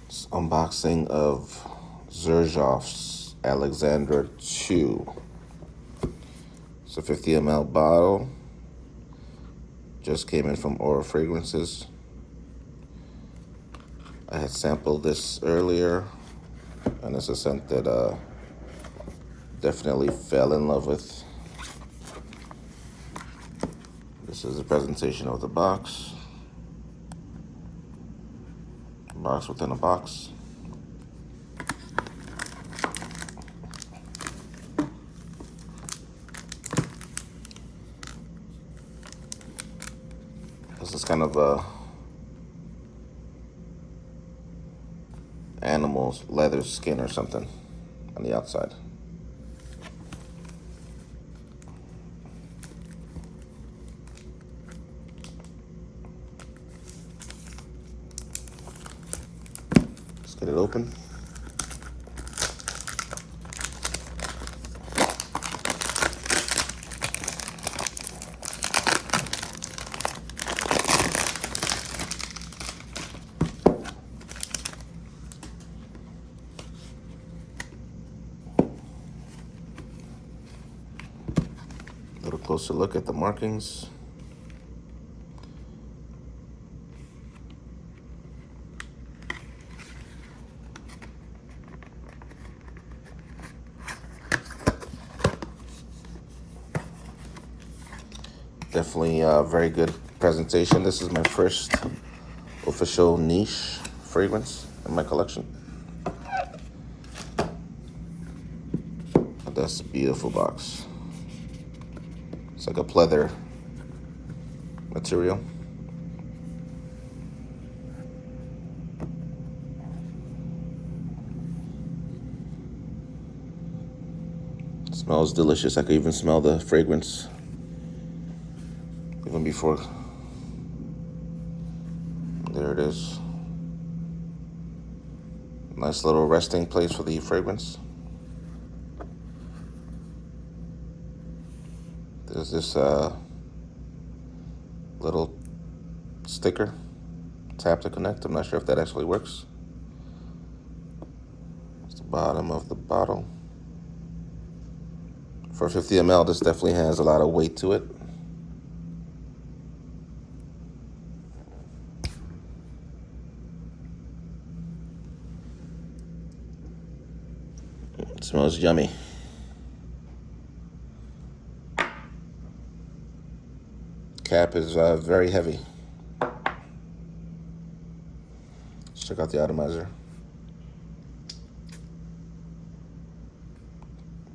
Unboxing of Xerjoff's Alexandria II. It's a 50 ml bottle. Just came in from Aura Fragrances. I had sampled this earlier, and it's a scent that definitely fell in love with. This is a presentation of the box. Box within a box. This is kind of a animal's leather skin or something on the outside. Let's get it open. A little closer look at the markings. Definitely a very good presentation. This is my first official niche fragrance in my collection. That's a beautiful box. It's like a pleather material. It smells delicious. I could even smell the fragrance even before. There it is. Nice little resting place for the fragrance. There's this little sticker, tap to connect. I'm not sure if that actually works. It's the bottom of the bottle. For 50 ml, this definitely has a lot of weight to it. It smells yummy. Cap is very heavy. Let's check out the atomizer.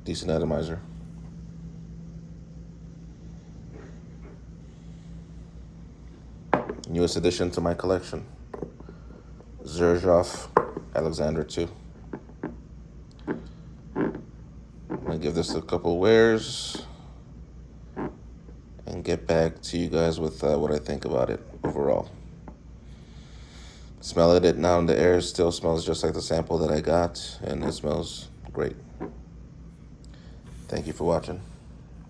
Decent atomizer. Newest addition to my collection. Xerjoff Alexandria II. I'm gonna give this a couple wears and get back to you guys with what I think about it overall. Smelling it now in the air, still smells just like the sample that I got, and it smells great. Thank you for watching.